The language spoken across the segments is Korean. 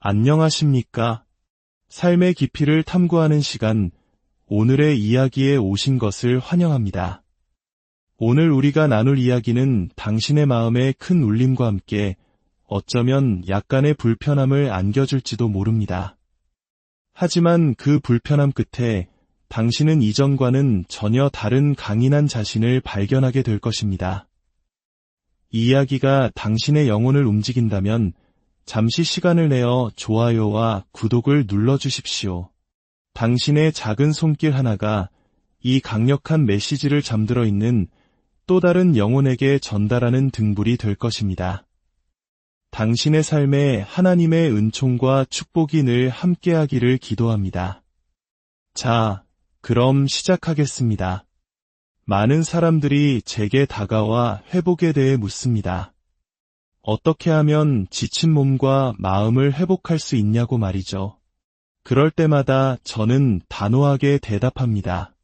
안녕하십니까? 삶의 깊이를 탐구하는 시간, 오늘의 이야기에 오신 것을 환영합니다. 오늘 우리가 나눌 이야기는 당신의 마음에 큰 울림과 함께 어쩌면 약간의 불편함을 안겨줄지도 모릅니다. 하지만 그 불편함 끝에 당신은 이전과는 전혀 다른 강인한 자신을 발견하게 될 것입니다. 이 이야기가 당신의 영혼을 움직인다면 잠시 시간을 내어 좋아요와 구독을 눌러주십시오. 당신의 작은 손길 하나가 이 강력한 메시지를 잠들어 있는 또 다른 영혼에게 전달하는 등불이 될 것입니다. 당신의 삶에 하나님의 은총과 축복이 늘 함께하기를 기도합니다. 자, 그럼 시작하겠습니다. 많은 사람들이 제게 다가와 회복에 대해 묻습니다. 어떻게 하면 지친 몸과 마음을 회복할 수 있냐고 말이죠. 그럴 때마다 저는 단호하게 대답합니다.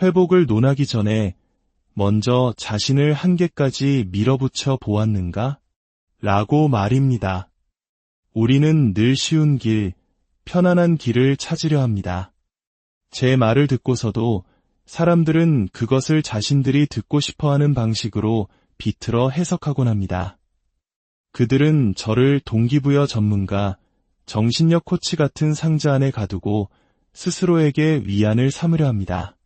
회복을 논하기 전에 먼저 자신을 한계까지 밀어붙여 보았는가? 라고 말입니다. 우리는 늘 쉬운 길, 편안한 길을 찾으려 합니다. 제 말을 듣고서도 사람들은 그것을 자신들이 듣고 싶어하는 방식으로 비틀어 해석하곤 합니다. 그들은 저를 동기부여 전문가, 정신력 코치 같은 상자 안에 가두고 스스로에게 위안을 삼으려 합니다.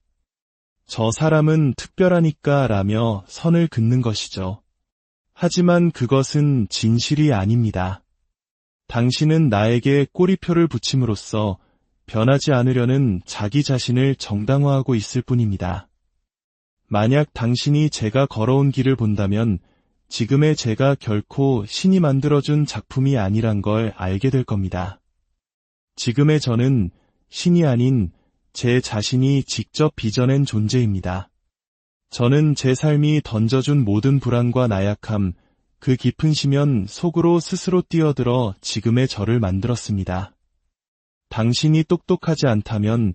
저 사람은 특별하니까 라며 선을 긋는 것이죠. 하지만 그것은 진실이 아닙니다. 당신은 나에게 꼬리표를 붙임으로써 변하지 않으려는 자기 자신을 정당화하고 있을 뿐입니다. 만약 당신이 제가 걸어온 길을 본다면 지금의 제가 결코 신이 만들어준 작품이 아니란 걸 알게 될 겁니다. 지금의 저는 신이 아닌 제 자신이 직접 빚어낸 존재입니다. 저는 제 삶이 던져준 모든 불안과 나약함, 그 깊은 심연 속으로 스스로 뛰어들어 지금의 저를 만들었습니다. 당신이 똑똑하지 않다면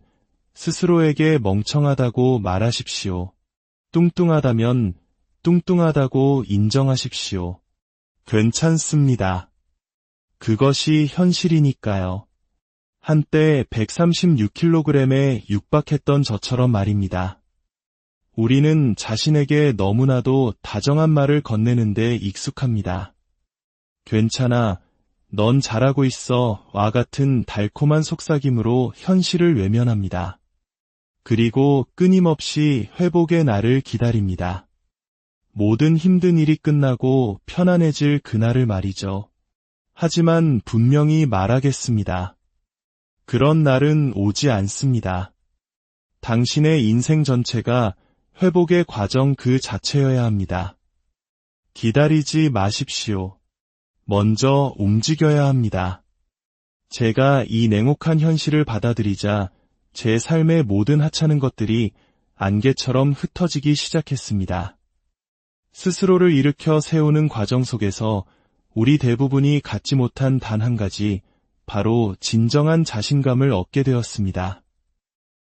스스로에게 멍청하다고 말하십시오. 뚱뚱하다면 뚱뚱하다고 인정하십시오. 괜찮습니다. 그것이 현실이니까요. 한때 136kg에 육박했던 저처럼 말입니다. 우리는 자신에게 너무나도 다정한 말을 건네는데 익숙합니다. 괜찮아, 넌 잘하고 있어 와 같은 달콤한 속삭임으로 현실을 외면합니다. 그리고 끊임없이 회복의 날을 기다립니다. 모든 힘든 일이 끝나고 편안해질 그날을 말이죠. 하지만 분명히 말하겠습니다. 그런 날은 오지 않습니다. 당신의 인생 전체가 회복의 과정 그 자체여야 합니다. 기다리지 마십시오. 먼저 움직여야 합니다. 제가 이 냉혹한 현실을 받아들이자 제 삶의 모든 하찮은 것들이 안개처럼 흩어지기 시작했습니다. 스스로를 일으켜 세우는 과정 속에서 우리 대부분이 갖지 못한 단 한 가지, 바로 진정한 자신감을 얻게 되었습니다.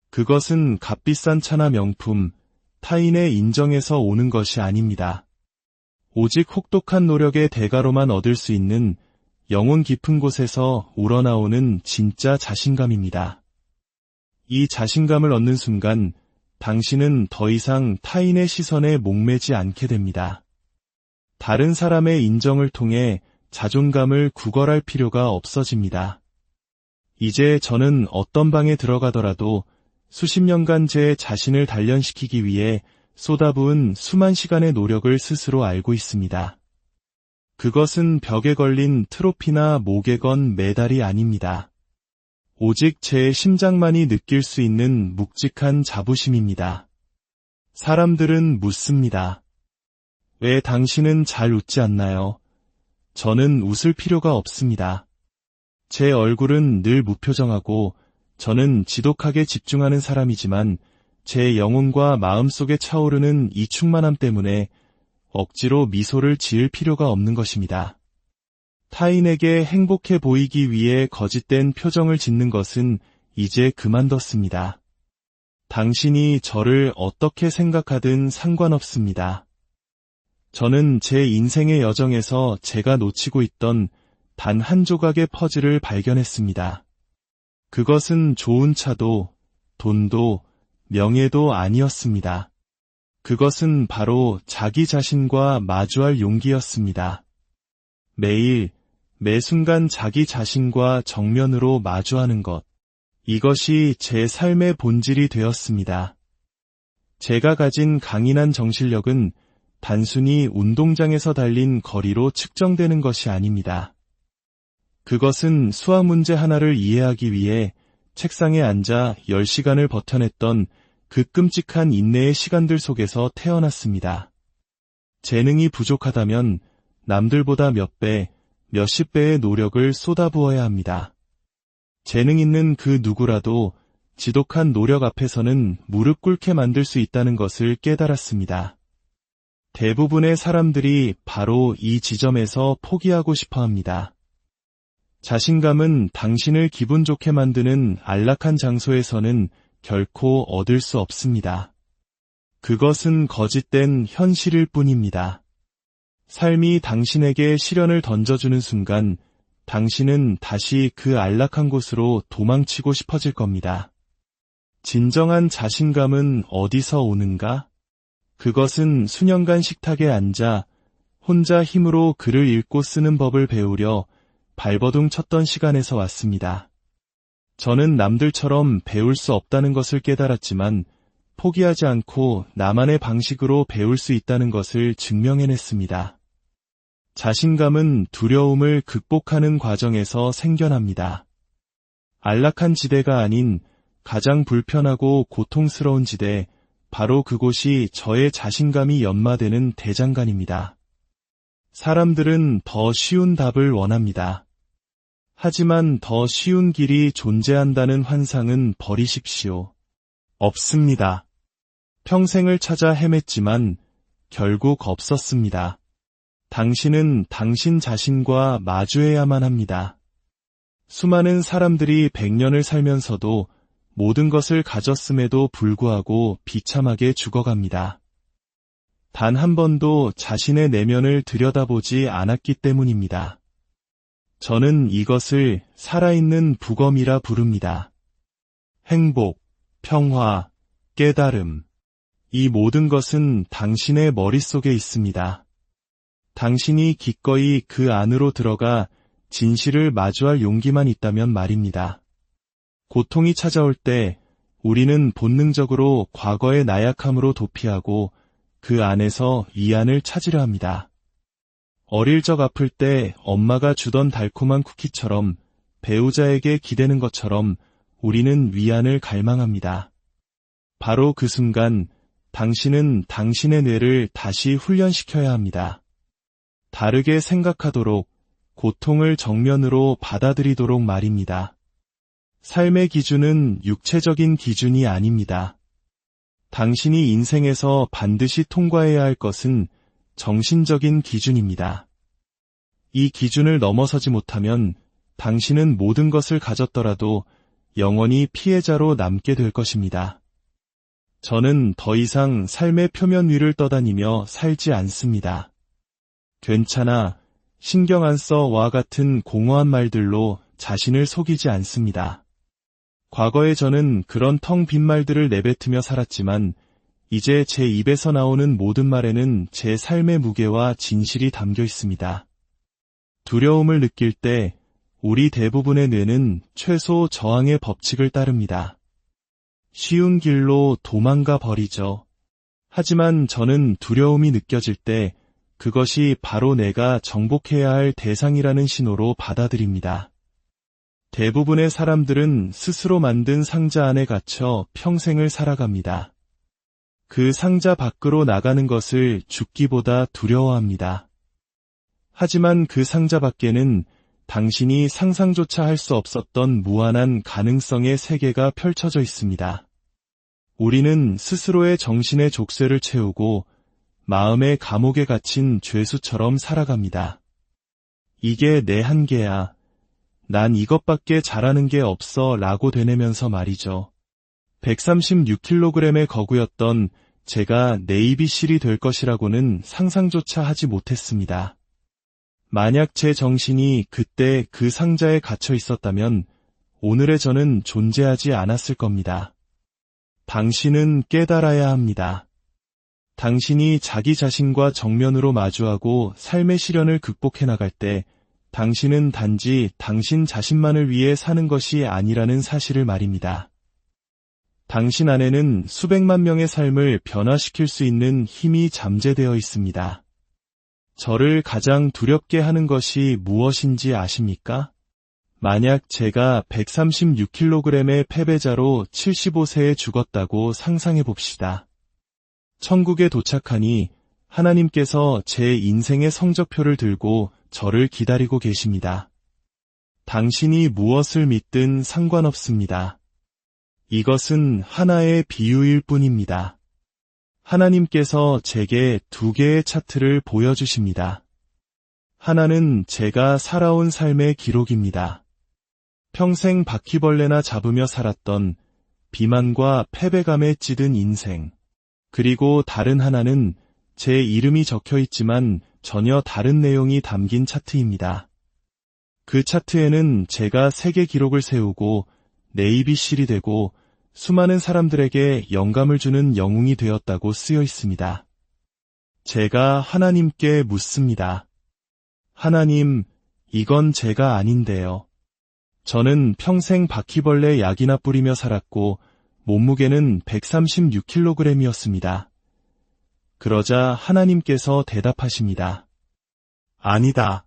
그것은 값비싼 차나 명품, 타인의 인정에서 오는 것이 아닙니다. 오직 혹독한 노력의 대가로만 얻을 수 있는 영혼 깊은 곳에서 우러나오는 진짜 자신감입니다. 이 자신감을 얻는 순간 당신은 더 이상 타인의 시선에 목매지 않게 됩니다. 다른 사람의 인정을 통해 자존감을 구걸할 필요가 없어집니다. 이제 저는 어떤 방에 들어가더라도 수십 년간 제 자신을 단련시키기 위해 쏟아부은 수만 시간의 노력을 스스로 알고 있습니다. 그것은 벽에 걸린 트로피나 목에 건 메달이 아닙니다. 오직 제 심장만이 느낄 수 있는 묵직한 자부심입니다. 사람들은 묻습니다. 왜 당신은 잘 웃지 않나요? 저는 웃을 필요가 없습니다. 제 얼굴은 늘 무표정하고 저는 지독하게 집중하는 사람이지만 제 영혼과 마음속에 차오르는 이 충만함 때문에 억지로 미소를 지을 필요가 없는 것입니다. 타인에게 행복해 보이기 위해 거짓된 표정을 짓는 것은 이제 그만뒀습니다. 당신이 저를 어떻게 생각하든 상관없습니다. 저는 제 인생의 여정에서 제가 놓치고 있던 단 한 조각의 퍼즐을 발견했습니다. 그것은 좋은 차도, 돈도, 명예도 아니었습니다. 그것은 바로 자기 자신과 마주할 용기였습니다. 매일, 매 순간 자기 자신과 정면으로 마주하는 것. 이것이 제 삶의 본질이 되었습니다. 제가 가진 강인한 정신력은 단순히 운동장에서 달린 거리로 측정되는 것이 아닙니다. 그것은 수학 문제 하나를 이해하기 위해 책상에 앉아 10시간을 버텨냈던 그 끔찍한 인내의 시간들 속에서 태어났습니다. 재능이 부족하다면 남들보다 몇 배, 몇십 배의 노력을 쏟아부어야 합니다. 재능 있는 그 누구라도 지독한 노력 앞에서는 무릎 꿇게 만들 수 있다는 것을 깨달았습니다. 대부분의 사람들이 바로 이 지점에서 포기하고 싶어 합니다. 자신감은 당신을 기분 좋게 만드는 안락한 장소에서는 결코 얻을 수 없습니다. 그것은 거짓된 현실일 뿐입니다. 삶이 당신에게 시련을 던져주는 순간 당신은 다시 그 안락한 곳으로 도망치고 싶어질 겁니다. 진정한 자신감은 어디서 오는가? 그것은 수년간 식탁에 앉아 혼자 힘으로 글을 읽고 쓰는 법을 배우려 발버둥 쳤던 시간에서 왔습니다. 저는 남들처럼 배울 수 없다는 것을 깨달았지만 포기하지 않고 나만의 방식으로 배울 수 있다는 것을 증명해냈습니다. 자신감은 두려움을 극복하는 과정에서 생겨납니다. 안락한 지대가 아닌 가장 불편하고 고통스러운 지대, 바로 그곳이 저의 자신감이 연마되는 대장간입니다. 사람들은 더 쉬운 답을 원합니다. 하지만 더 쉬운 길이 존재한다는 환상은 버리십시오. 없습니다. 평생을 찾아 헤맸지만 결국 없었습니다. 당신은 당신 자신과 마주해야만 합니다. 수많은 사람들이 100년을 살면서도 모든 것을 가졌음에도 불구하고 비참하게 죽어갑니다. 단 한 번도 자신의 내면을 들여다보지 않았기 때문입니다. 저는 이것을 살아있는 부검이라 부릅니다. 행복, 평화, 깨달음. 이 모든 것은 당신의 머릿속에 있습니다. 당신이 기꺼이 그 안으로 들어가 진실을 마주할 용기만 있다면 말입니다. 고통이 찾아올 때 우리는 본능적으로 과거의 나약함으로 도피하고 그 안에서 위안을 찾으려 합니다. 어릴 적 아플 때 엄마가 주던 달콤한 쿠키처럼 배우자에게 기대는 것처럼 우리는 위안을 갈망합니다. 바로 그 순간 당신은 당신의 뇌를 다시 훈련시켜야 합니다. 다르게 생각하도록, 고통을 정면으로 받아들이도록 말입니다. 삶의 기준은 육체적인 기준이 아닙니다. 당신이 인생에서 반드시 통과해야 할 것은 정신적인 기준입니다. 이 기준을 넘어서지 못하면 당신은 모든 것을 가졌더라도 영원히 피해자로 남게 될 것입니다. 저는 더 이상 삶의 표면 위를 떠다니며 살지 않습니다. 괜찮아, 신경 안 써와 같은 공허한 말들로 자신을 속이지 않습니다. 과거에 저는 그런 텅 빈 말들을 내뱉으며 살았지만 이제 제 입에서 나오는 모든 말에는 제 삶의 무게와 진실이 담겨 있습니다. 두려움을 느낄 때 우리 대부분의 뇌는 최소 저항의 법칙을 따릅니다. 쉬운 길로 도망가 버리죠. 하지만 저는 두려움이 느껴질 때 그것이 바로 내가 정복해야 할 대상이라는 신호로 받아들입니다. 대부분의 사람들은 스스로 만든 상자 안에 갇혀 평생을 살아갑니다. 그 상자 밖으로 나가는 것을 죽기보다 두려워합니다. 하지만 그 상자 밖에는 당신이 상상조차 할 수 없었던 무한한 가능성의 세계가 펼쳐져 있습니다. 우리는 스스로의 정신의 족쇄를 채우고 마음의 감옥에 갇힌 죄수처럼 살아갑니다. 이게 내 한계야. 난 이것밖에 잘하는 게 없어 라고 되뇌면서 말이죠. 136kg의 거구였던 제가 네이비실이 될 것이라고는 상상조차 하지 못했습니다. 만약 제 정신이 그때 그 상자에 갇혀 있었다면 오늘의 저는 존재하지 않았을 겁니다. 당신은 깨달아야 합니다. 당신이 자기 자신과 정면으로 마주하고 삶의 시련을 극복해 나갈 때 당신은 단지 당신 자신만을 위해 사는 것이 아니라는 사실을 말입니다. 당신 안에는 수백만 명의 삶을 변화시킬 수 있는 힘이 잠재되어 있습니다. 저를 가장 두렵게 하는 것이 무엇인지 아십니까? 만약 제가 136kg의 패배자로 75세에 죽었다고 상상해 봅시다. 천국에 도착하니 하나님께서 제 인생의 성적표를 들고 저를 기다리고 계십니다. 당신이 무엇을 믿든 상관없습니다. 이것은 하나의 비유일 뿐입니다. 하나님께서 제게 두 개의 차트를 보여주십니다. 하나는 제가 살아온 삶의 기록입니다. 평생 바퀴벌레나 잡으며 살았던 비만과 패배감에 찌든 인생. 그리고 다른 하나는 제 이름이 적혀 있지만 전혀 다른 내용이 담긴 차트입니다. 그 차트에는 제가 세계 기록을 세우고 네이비실이 되고 수많은 사람들에게 영감을 주는 영웅이 되었다고 쓰여 있습니다. 제가 하나님께 묻습니다. 하나님, 이건 제가 아닌데요. 저는 평생 바퀴벌레 약이나 뿌리며 살았고 몸무게는 136kg이었습니다. 그러자 하나님께서 대답하십니다. 아니다.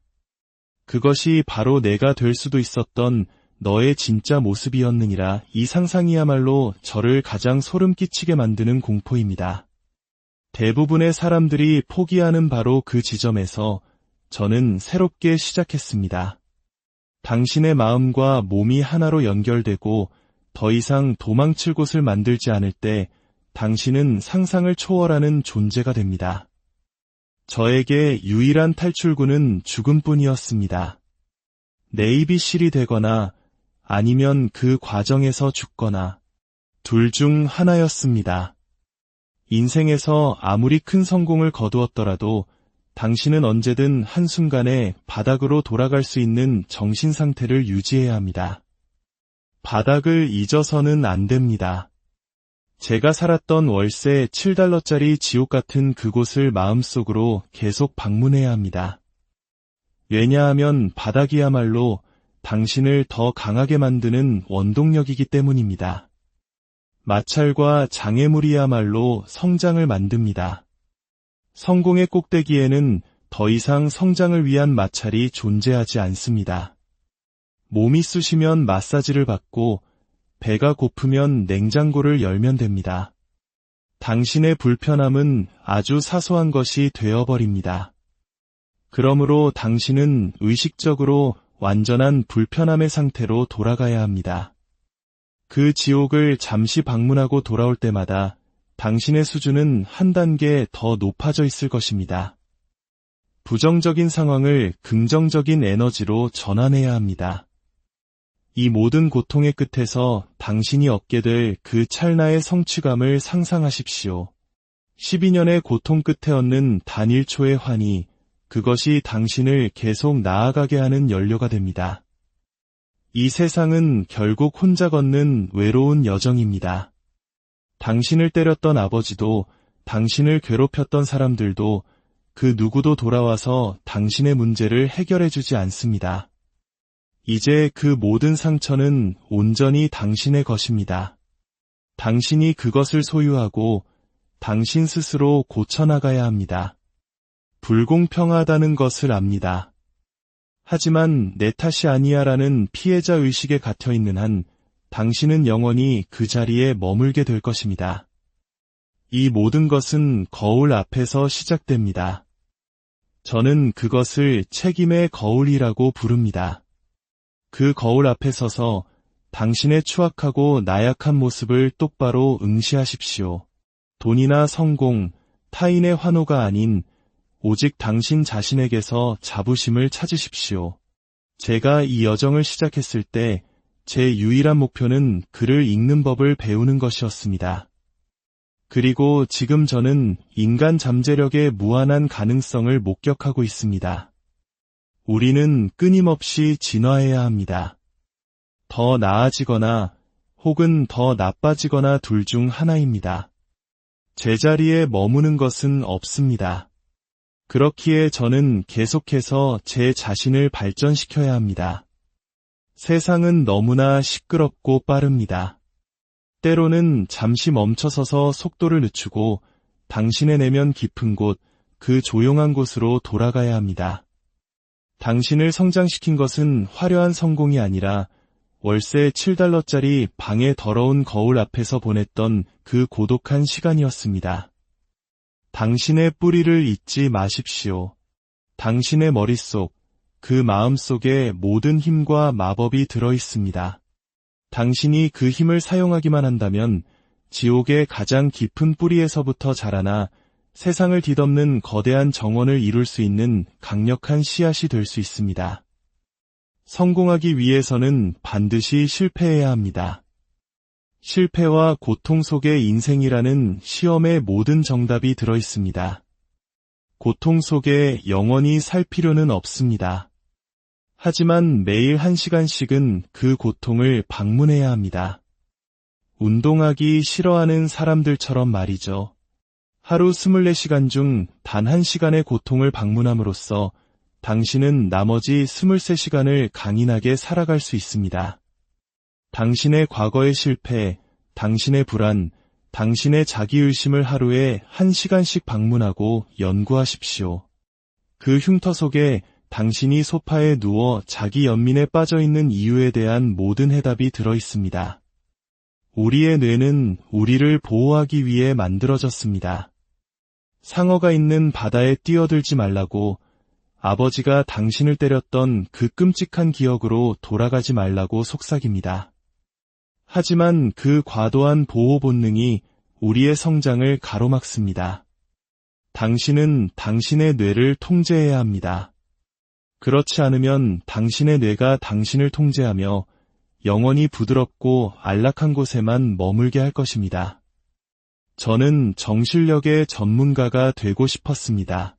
그것이 바로 내가 될 수도 있었던 너의 진짜 모습이었느니라. 이 상상이야말로 저를 가장 소름 끼치게 만드는 공포입니다. 대부분의 사람들이 포기하는 바로 그 지점에서 저는 새롭게 시작했습니다. 당신의 마음과 몸이 하나로 연결되고 더 이상 도망칠 곳을 만들지 않을 때 당신은 상상을 초월하는 존재가 됩니다. 저에게 유일한 탈출구는 죽음뿐이었습니다. 네이비실이 되거나 아니면 그 과정에서 죽거나 둘 중 하나였습니다. 인생에서 아무리 큰 성공을 거두었더라도 당신은 언제든 한순간에 바닥으로 돌아갈 수 있는 정신 상태를 유지해야 합니다. 바닥을 잊어서는 안 됩니다. 제가 살았던 월세 $7짜리 지옥 같은 그곳을 마음속으로 계속 방문해야 합니다. 왜냐하면 바닥이야말로 당신을 더 강하게 만드는 원동력이기 때문입니다. 마찰과 장애물이야말로 성장을 만듭니다. 성공의 꼭대기에는 더 이상 성장을 위한 마찰이 존재하지 않습니다. 몸이 쑤시면 마사지를 받고 배가 고프면 냉장고를 열면 됩니다. 당신의 불편함은 아주 사소한 것이 되어버립니다. 그러므로 당신은 의식적으로 완전한 불편함의 상태로 돌아가야 합니다. 그 지옥을 잠시 방문하고 돌아올 때마다 당신의 수준은 한 단계 더 높아져 있을 것입니다. 부정적인 상황을 긍정적인 에너지로 전환해야 합니다. 이 모든 고통의 끝에서 당신이 얻게 될 그 찰나의 성취감을 상상하십시오. 12년의 고통 끝에 얻는 단 1초의 환희, 그것이 당신을 계속 나아가게 하는 연료가 됩니다. 이 세상은 결국 혼자 걷는 외로운 여정입니다. 당신을 때렸던 아버지도, 당신을 괴롭혔던 사람들도 그 누구도 돌아와서 당신의 문제를 해결해주지 않습니다. 이제 그 모든 상처는 온전히 당신의 것입니다. 당신이 그것을 소유하고 당신 스스로 고쳐나가야 합니다. 불공평하다는 것을 압니다. 하지만 내 탓이 아니야라는 피해자 의식에 갇혀있는 한 당신은 영원히 그 자리에 머물게 될 것입니다. 이 모든 것은 거울 앞에서 시작됩니다. 저는 그것을 책임의 거울이라고 부릅니다. 그 거울 앞에 서서 당신의 추악하고 나약한 모습을 똑바로 응시하십시오. 돈이나 성공, 타인의 환호가 아닌 오직 당신 자신에게서 자부심을 찾으십시오. 제가 이 여정을 시작했을 때 제 유일한 목표는 글을 읽는 법을 배우는 것이었습니다. 그리고 지금 저는 인간 잠재력의 무한한 가능성을 목격하고 있습니다. 우리는 끊임없이 진화해야 합니다. 더 나아지거나 혹은 더 나빠지거나 둘 중 하나입니다. 제자리에 머무는 것은 없습니다. 그렇기에 저는 계속해서 제 자신을 발전시켜야 합니다. 세상은 너무나 시끄럽고 빠릅니다. 때로는 잠시 멈춰서서 속도를 늦추고 당신의 내면 깊은 곳, 그 조용한 곳으로 돌아가야 합니다. 당신을 성장시킨 것은 화려한 성공이 아니라 월세 $7짜리 방의 더러운 거울 앞에서 보냈던 그 고독한 시간이었습니다. 당신의 뿌리를 잊지 마십시오. 당신의 머릿속, 그 마음 속에 모든 힘과 마법이 들어 있습니다. 당신이 그 힘을 사용하기만 한다면 지옥의 가장 깊은 뿌리에서부터 자라나 세상을 뒤덮는 거대한 정원을 이룰 수 있는 강력한 씨앗이 될 수 있습니다. 성공하기 위해서는 반드시 실패해야 합니다. 실패와 고통 속의 인생이라는 시험의 모든 정답이 들어 있습니다. 고통 속에 영원히 살 필요는 없습니다. 하지만 매일 1시간씩은 그 고통을 방문해야 합니다. 운동하기 싫어하는 사람들처럼 말이죠. 하루 24시간 중 단 1시간의 고통을 방문함으로써 당신은 나머지 23시간을 강인하게 살아갈 수 있습니다. 당신의 과거의 실패, 당신의 불안, 당신의 자기의심을 하루에 1시간씩 방문하고 연구하십시오. 그 흉터 속에 당신이 소파에 누워 자기 연민에 빠져있는 이유에 대한 모든 해답이 들어 있습니다. 우리의 뇌는 우리를 보호하기 위해 만들어졌습니다. 상어가 있는 바다에 뛰어들지 말라고, 아버지가 당신을 때렸던 그 끔찍한 기억으로 돌아가지 말라고 속삭입니다. 하지만 그 과도한 보호 본능이 우리의 성장을 가로막습니다. 당신은 당신의 뇌를 통제해야 합니다. 그렇지 않으면 당신의 뇌가 당신을 통제하며 영원히 부드럽고 안락한 곳에만 머물게 할 것입니다. 저는 정신력의 전문가가 되고 싶었습니다.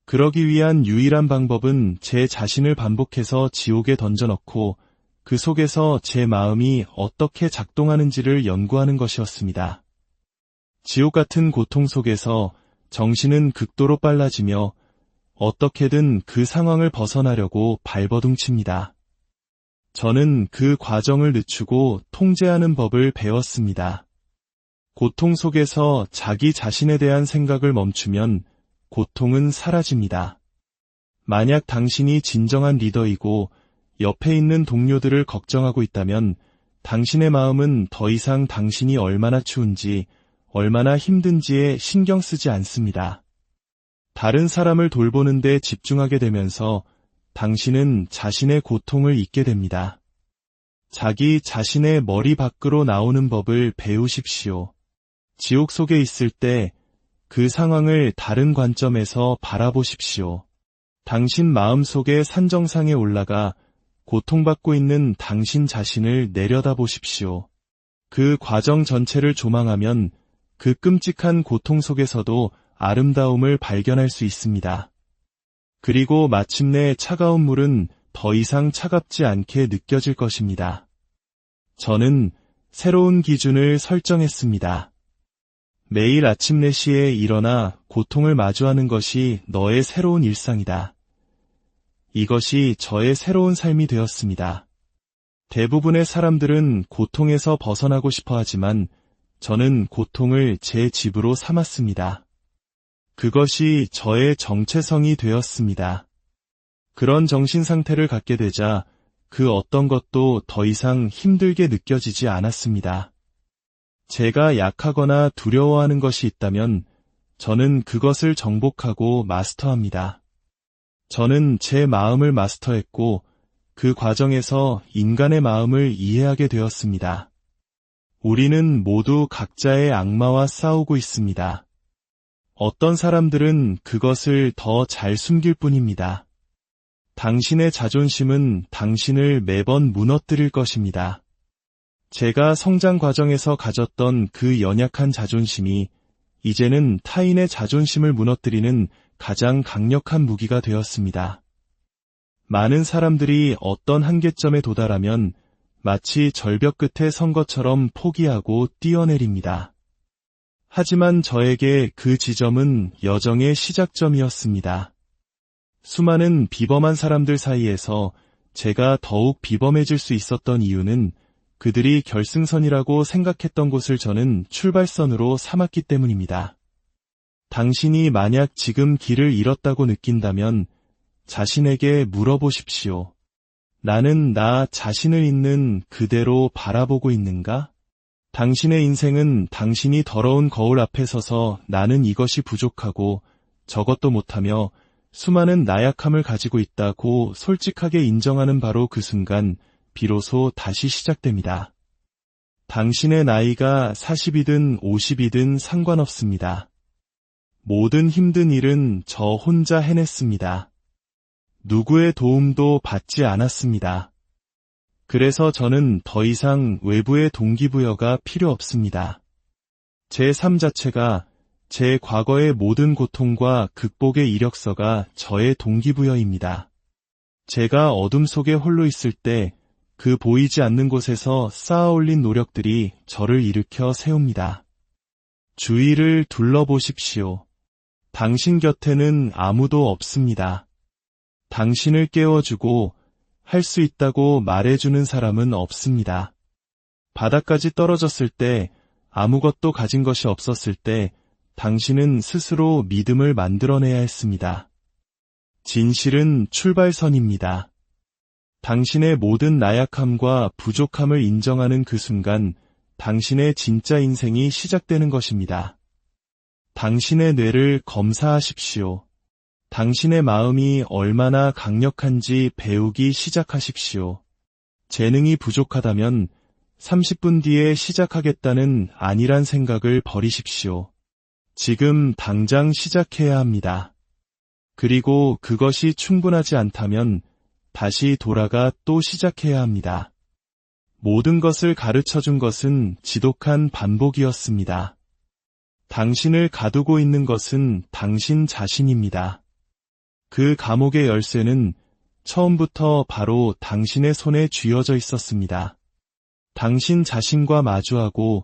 그러기 위한 유일한 방법은 제 자신을 반복해서 지옥에 던져넣고 그 속에서 제 마음이 어떻게 작동하는지를 연구하는 것이었습니다. 지옥 같은 고통 속에서 정신은 극도로 빨라지며 어떻게든 그 상황을 벗어나려고 발버둥칩니다. 저는 그 과정을 늦추고 통제하는 법을 배웠습니다. 고통 속에서 자기 자신에 대한 생각을 멈추면 고통은 사라집니다. 만약 당신이 진정한 리더이고 옆에 있는 동료들을 걱정하고 있다면 당신의 마음은 더 이상 당신이 얼마나 추운지, 얼마나 힘든지에 신경 쓰지 않습니다. 다른 사람을 돌보는 데 집중하게 되면서 당신은 자신의 고통을 잊게 됩니다. 자기 자신의 머리 밖으로 나오는 법을 배우십시오. 지옥 속에 있을 때 그 상황을 다른 관점에서 바라보십시오. 당신 마음속의 산정상에 올라가 고통받고 있는 당신 자신을 내려다보십시오. 그 과정 전체를 조망하면 그 끔찍한 고통 속에서도 아름다움을 발견할 수 있습니다. 그리고 마침내 차가운 물은 더 이상 차갑지 않게 느껴질 것입니다. 저는 새로운 기준을 설정했습니다. 매일 아침 4시에 일어나 고통을 마주하는 것이 너의 새로운 일상이다. 이것이 저의 새로운 삶이 되었습니다. 대부분의 사람들은 고통에서 벗어나고 싶어 하지만 저는 고통을 제 집으로 삼았습니다. 그것이 저의 정체성이 되었습니다. 그런 정신 상태를 갖게 되자 그 어떤 것도 더 이상 힘들게 느껴지지 않았습니다. 제가 약하거나 두려워하는 것이 있다면 저는 그것을 정복하고 마스터합니다. 저는 제 마음을 마스터했고 그 과정에서 인간의 마음을 이해하게 되었습니다. 우리는 모두 각자의 악마와 싸우고 있습니다. 어떤 사람들은 그것을 더 잘 숨길 뿐입니다. 당신의 자존심은 당신을 매번 무너뜨릴 것입니다. 제가 성장 과정에서 가졌던 그 연약한 자존심이 이제는 타인의 자존심을 무너뜨리는 가장 강력한 무기가 되었습니다. 많은 사람들이 어떤 한계점에 도달하면 마치 절벽 끝에 선 것처럼 포기하고 뛰어내립니다. 하지만 저에게 그 지점은 여정의 시작점이었습니다. 수많은 비범한 사람들 사이에서 제가 더욱 비범해질 수 있었던 이유는 그들이 결승선이라고 생각했던 곳을 저는 출발선으로 삼았기 때문입니다. 당신이 만약 지금 길을 잃었다고 느낀다면 자신에게 물어보십시오. 나는 나 자신을 있는 그대로 바라보고 있는가? 당신의 인생은 당신이 더러운 거울 앞에 서서 나는 이것이 부족하고 저것도 못하며 수많은 나약함을 가지고 있다고 솔직하게 인정하는 바로 그 순간 비로소 다시 시작됩니다. 당신의 나이가 40이든 50이든 상관없습니다. 모든 힘든 일은 저 혼자 해냈습니다. 누구의 도움도 받지 않았습니다. 그래서 저는 더 이상 외부의 동기부여가 필요 없습니다. 제 삶 자체가 제 과거의 모든 고통과 극복의 이력서가 저의 동기부여입니다. 제가 어둠 속에 홀로 있을 때 그 보이지 않는 곳에서 쌓아올린 노력들이 저를 일으켜 세웁니다. 주위를 둘러보십시오. 당신 곁에는 아무도 없습니다. 당신을 깨워주고 할 수 있다고 말해주는 사람은 없습니다. 바닥까지 떨어졌을 때, 아무것도 가진 것이 없었을 때 당신은 스스로 믿음을 만들어내야 했습니다. 진실은 출발선입니다. 당신의 모든 나약함과 부족함을 인정하는 그 순간 당신의 진짜 인생이 시작되는 것입니다. 당신의 뇌를 검사하십시오. 당신의 마음이 얼마나 강력한지 배우기 시작하십시오. 재능이 부족하다면 30분 뒤에 시작하겠다는 안일한 생각을 버리십시오. 지금 당장 시작해야 합니다. 그리고 그것이 충분하지 않다면 다시 돌아가 또 시작해야 합니다. 모든 것을 가르쳐준 것은 지독한 반복이었습니다. 당신을 가두고 있는 것은 당신 자신입니다. 그 감옥의 열쇠는 처음부터 바로 당신의 손에 쥐어져 있었습니다. 당신 자신과 마주하고